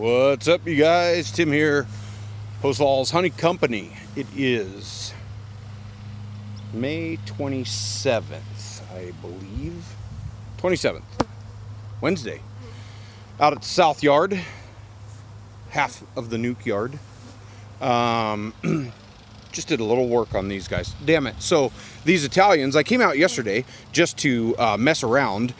What's up, you guys? Tim here, Post Falls Honey Company. It is May 27th, I believe. 27th, Wednesday. Out at the South Yard, half of the nuke yard. Just did a little work on these guys. Damn it. So these Italians, I came out yesterday just to mess around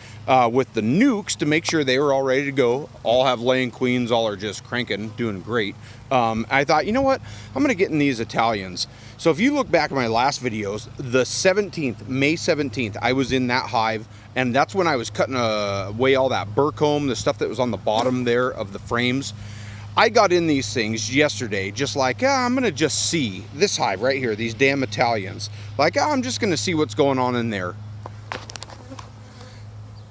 with the nukes to make sure they were all ready to go. All have laying queens, all are just cranking, doing great. I thought, you know what? I'm going to get in these Italians. So if you look back at my last videos, the 17th, May 17th, I was in that hive, and that's when I was cutting away all that burr comb, the stuff that was on the bottom there of the frames. I got in these things yesterday, just like, I'm gonna just see this hive right here, these damn Italians. Like, I'm just gonna see what's going on in there.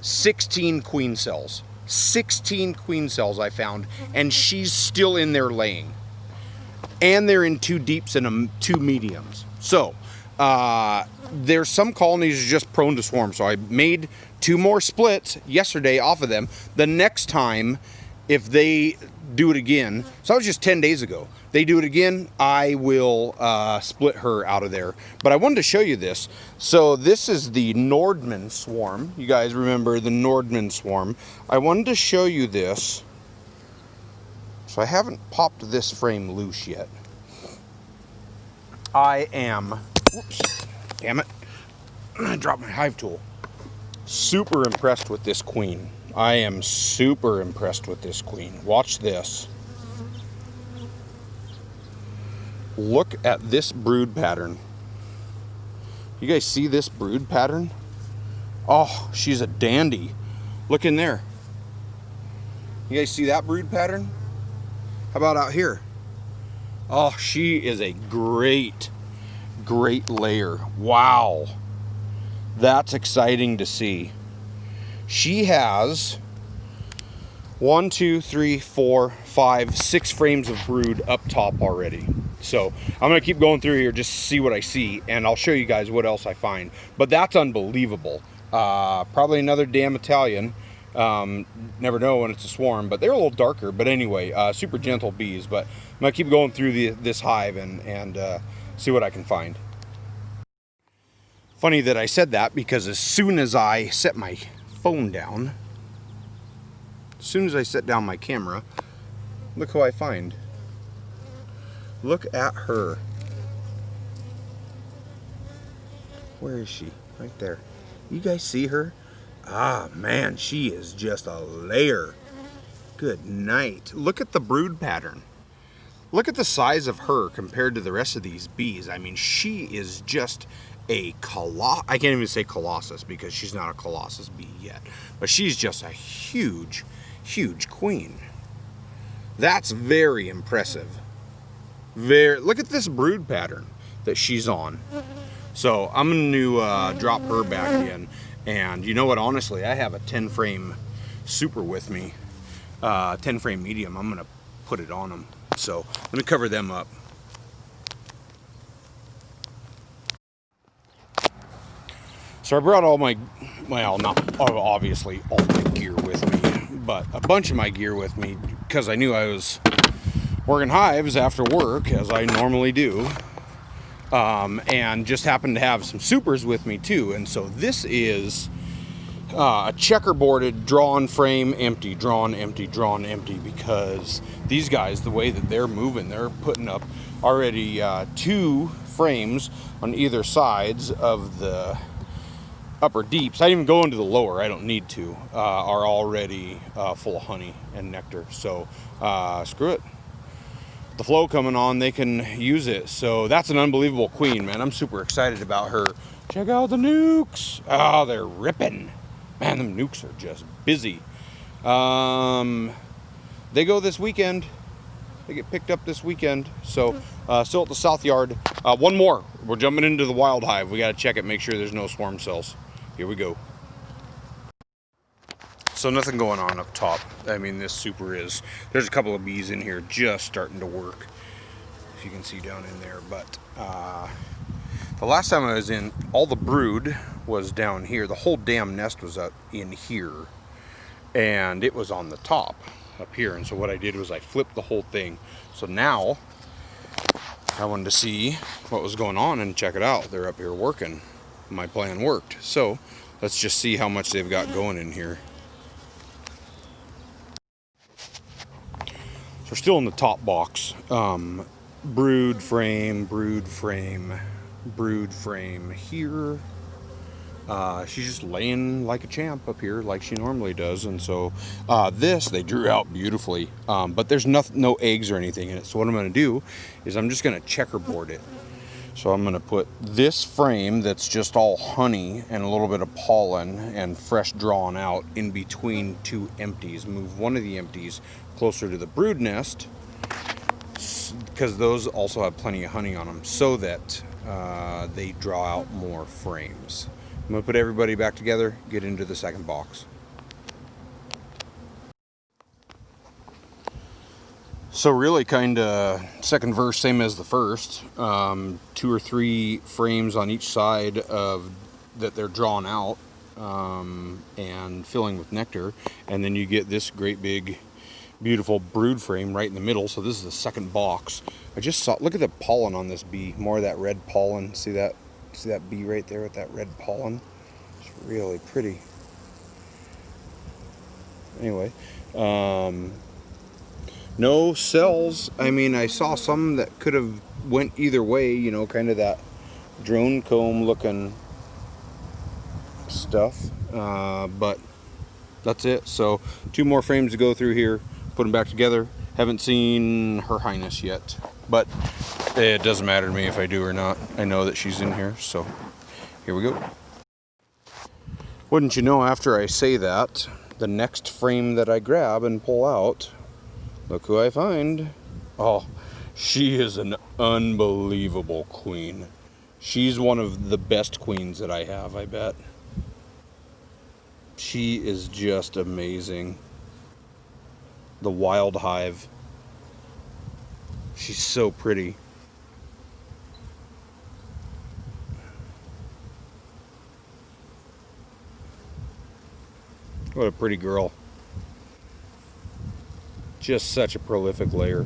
16 queen cells. 16 queen cells I found, and she's still in there laying. And they're in 2 deeps and 2 mediums. So, there's some colonies just prone to swarm. So I made 2 more splits yesterday off of them. The next time, if they do it again, so that was just 10 days ago. They do it again, I will split her out of there. But I wanted to show you this. So this is the Nordmann Swarm. You guys remember the Nordmann Swarm. I wanted to show you this. So I haven't popped this frame loose yet. I am, whoops, damn it, I dropped my hive tool. Super impressed with this queen. I am super impressed with this queen. Watch this. Look at this brood pattern. You guys see this brood pattern? Oh, she's a dandy. Look in there. You guys see that brood pattern? How about out here? Oh, she is a great layer. Wow. That's exciting to see. She has 1, 2, 3, 4, 5, 6 frames of brood up top already. So I'm gonna keep going through here just to see what I see, and I'll show you guys what else I find. But that's unbelievable. Probably another damn Italian. Never know when it's a swarm, but they're a little darker. But anyway, super gentle bees. But I'm gonna keep going through this hive and see what I can find. Funny that I said that, because as soon as I set my phone down, as soon as I set down my camera, look who I find. Look at her. Where is she? Right there. You guys see her? Ah, man, she is just a layer. Good night. Look at the brood pattern. Look at the size of her compared to the rest of these bees. I mean, she is just a I can't even say colossus, because she's not a colossus bee yet, but she's just a huge queen. That's very impressive. Look at this brood pattern that she's on. So I'm going to drop her back in, and you know what, honestly, I have a 10 frame super with me, 10 frame medium. I'm going to put it on them. So let me cover them up. So I brought all my, well, not obviously all my gear with me, but a bunch of my gear with me, because I knew I was working hives after work, as I normally do, and just happened to have some supers with me too. And so this is a checkerboarded drawn frame, empty, drawn, empty, drawn, empty, because these guys, the way that they're moving, they're putting up already 2 frames on either sides of the upper deeps. I didn't even go into the lower, I don't need to, are already full of honey and nectar. So screw it. The flow coming on, they can use it. So that's an unbelievable queen, man. I'm super excited about her. Check out the nukes. Oh, they're ripping. Man, them nukes are just busy. They go this weekend. They get picked up this weekend. So still at the South Yard. One more. We're jumping into the wild hive. We got to check it, make sure there's no swarm cells. Here we go. So nothing going on up top. I mean, this super is. There's a couple of bees in here just starting to work, if you can see down in there. But the last time I was in, all the brood was down here. The whole damn nest was up in here, and it was on the top. up here. And so what I did was I flipped the whole thing. So now I wanted to see what was going on and check it out. They're up here working. My plan worked. So let's just see how much they've got going in here. So we're still in the top box. Brood frame, brood frame, brood frame here. She's just laying like a champ up here like she normally does. And so this they drew out beautifully, but there's no eggs or anything in it. So what I'm going to do is I'm just going to checkerboard it. So I'm going to put this frame that's just all honey and a little bit of pollen and fresh drawn out in between two empties. Move one of the empties closer to the brood nest, because those also have plenty of honey on them, so that they draw out more frames. I'm going to put everybody back together, get into the second box. So really kind of second verse, same as the first. 2 or 3 frames on each side of that they're drawn out and filling with nectar. And then you get this great big beautiful brood frame right in the middle. So this is the second box. I just saw, look at the pollen on this bee, more of that red pollen. See that bee right there with that red pollen? It's really pretty. Anyway, no cells. I mean, I saw some that could have went either way, you know, kind of that drone comb looking stuff, but that's it. So 2 more frames to go through here, put them back together. Haven't seen Her Highness yet, but it doesn't matter to me if I do or not. I know that she's in here, so here we go. Wouldn't you know, after I say that, the next frame that I grab and pull out, look who I find. Oh, she is an unbelievable queen. She's one of the best queens that I have, I bet. She is just amazing. The Wild Hive. She's so pretty. What a pretty girl. Just such a prolific layer.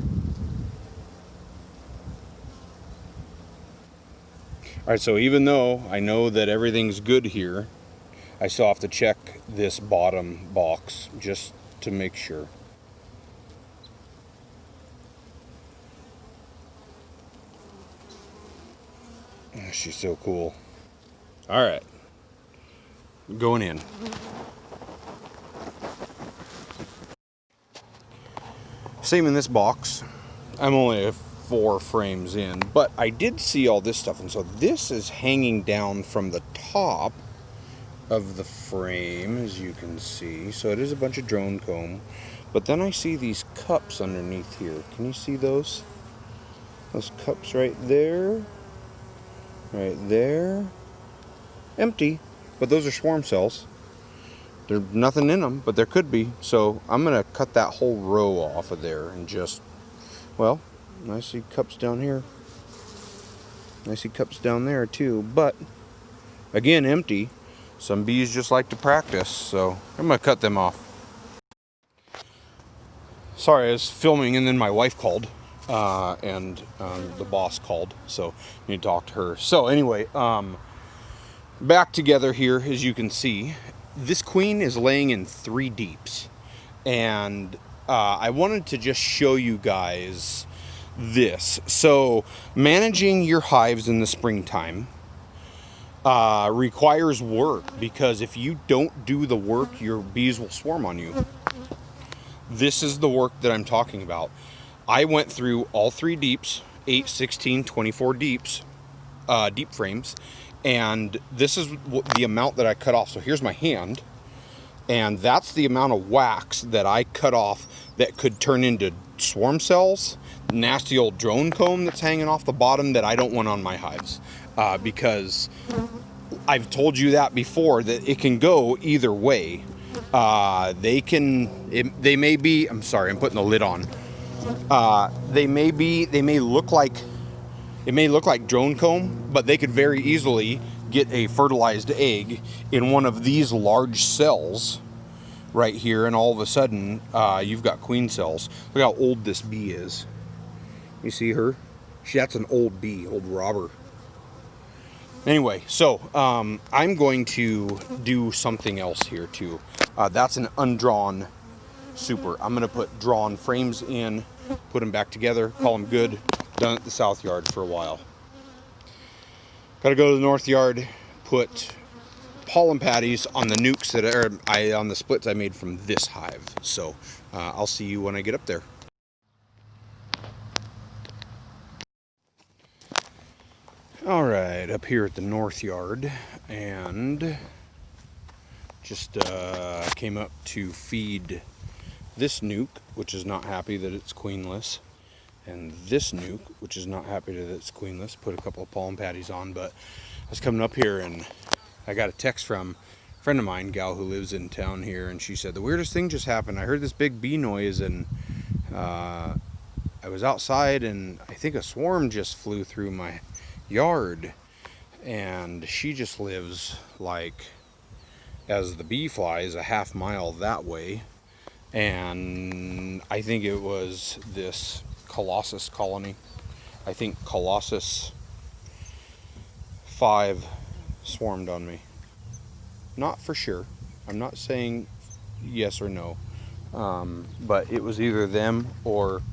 Alright, so even though I know that everything's good here, I still have to check this bottom box just to make sure. She's so cool. Alright, going in. Same in this box. I'm only 4 frames in, but I did see all this stuff, and so this is hanging down from the top of the frame, as you can see. So it is a bunch of drone comb, but then I see these cups underneath here. Can you see those? Those cups right there, right there. Empty, but those are swarm cells. There's nothing in them, but there could be. So I'm gonna cut that whole row off of there and just, well, I see cups down here. I see cups down there too, but again, empty. Some bees just like to practice, so I'm gonna cut them off. Sorry, I was filming and then my wife called, and the boss called, so I need to talk to her. So anyway, back together here, as you can see, this queen is laying in 3 deeps, and I wanted to just show you guys this. So managing your hives in the springtime requires work, because if you don't do the work, your bees will swarm on you. This is the work that I'm talking about. I went through all 3 deeps, 8, 16, 24 deeps, deep frames, and this is the amount that I cut off. So here's my hand, and that's the amount of wax that I cut off that could turn into swarm cells, nasty old drone comb that's hanging off the bottom that I don't want on my hives, because I've told you that before, that it can go either way. They may be, I'm sorry, I'm putting the lid on. It may look like drone comb, but they could very easily get a fertilized egg in one of these large cells right here, and all of a sudden you've got queen cells. Look how old this bee is. You see her? That's an old bee, old robber. Anyway, so I'm going to do something else here too. That's an undrawn super. I'm going to put drawn frames in, put them back together, call them good. Done at the south yard for a while. Got to go to the north yard, put pollen patties on the nukes that are on the splits I made from this hive. So I'll see you when I get up there. All right, up here at the north yard, and just came up to feed this nuke, which is not happy that it's queenless, and this nuke, which is not happy that it's queenless. Put a couple of pollen patties on, but I was coming up here and I got a text from a friend of mine, gal who lives in town here, and she said, the weirdest thing just happened. I heard this big bee noise, and I was outside, and I think a swarm just flew through my yard. And she just lives like, as the bee flies, a half mile that way. And I think it was this Colossus colony. I think Colossus 5 swarmed on me. Not for sure. I'm not saying yes or no. But it was either them or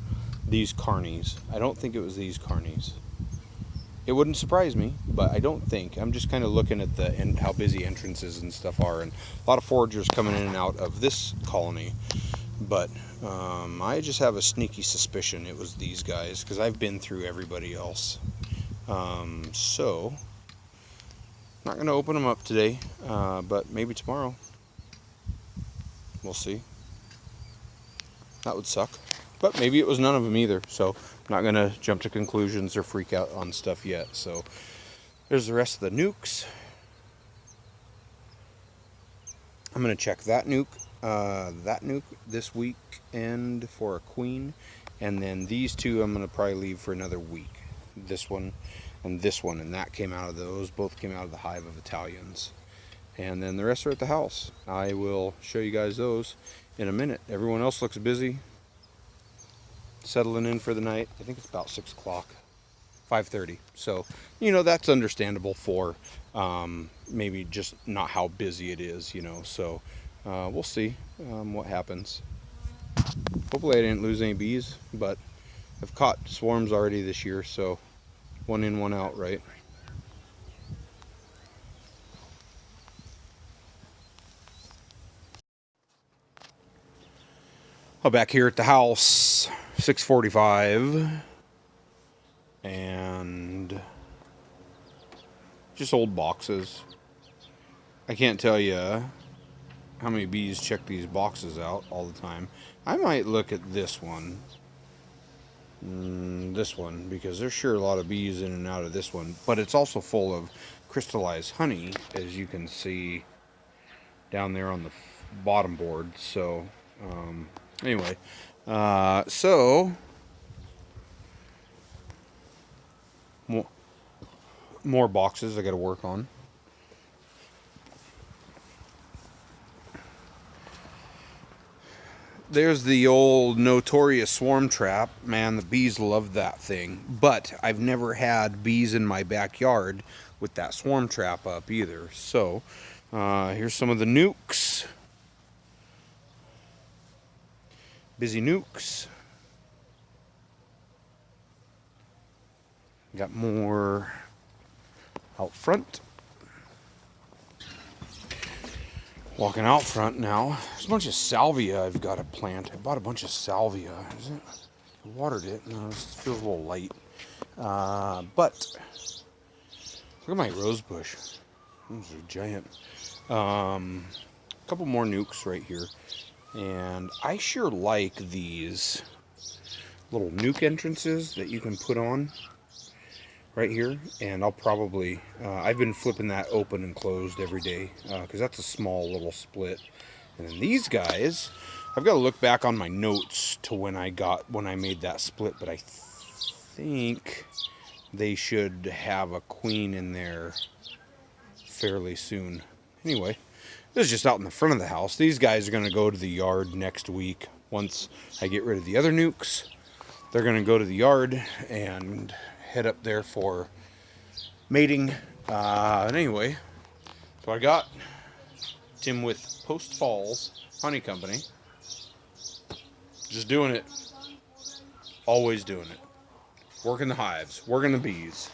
these carnies. I don't think it was these carnies. It wouldn't surprise me, but I don't think. I'm just kind of looking at the how busy entrances and stuff are, and a lot of foragers coming in and out of this colony. But I just have a sneaky suspicion it was these guys, because I've been through everybody else. So, not going to open them up today, but maybe tomorrow. We'll see. That would suck. But maybe it was none of them either, so I'm not going to jump to conclusions or freak out on stuff yet. So there's the rest of the nukes. I'm going to check that nuke this weekend for a queen. And then these two I'm going to probably leave for another week. This one, and that came out of those. Both came out of the hive of Italians. And then the rest are at the house. I will show you guys those in a minute. Everyone else looks busy, settling in for the night. I think it's about 6 o'clock, 5:30. So, you know, that's understandable for maybe just not how busy it is, you know. So we'll see what happens. Hopefully I didn't lose any bees, but I've caught swarms already this year, so one in, one out, right? Oh, back here at the house, 6:45, and just old boxes. I can't tell you how many bees check these boxes out all the time. I might look at this one, because there's sure a lot of bees in and out of this one, but it's also full of crystallized honey, as you can see down there on the bottom board. So anyway, so more boxes I got to work on. There's the old notorious swarm trap. Man, the bees love that thing. But I've never had bees in my backyard with that swarm trap up either. So here's some of the nukes. Busy nukes. Got more out front. Walking out front now. There's a bunch of salvia I've got to plant. I bought a bunch of salvia. I watered it. No, it feels a little light. But look at my rose bush. Those are giant. A couple more nukes right here. And I sure like these little nuke entrances that you can put on right here. And I'll probably, I've been flipping that open and closed every day because that's a small little split. And then these guys, I've got to look back on my notes to when I made that split, but I think they should have a queen in there fairly soon. Anyway, This is just out in the front of the house. These guys are going to go to the yard next week. Once I get rid of the other nukes, they're going to go to the yard and head up there for mating. And anyway, so I got Tim with Post Falls Honey Company. Just doing it. Always doing it. Working the hives. Working the bees.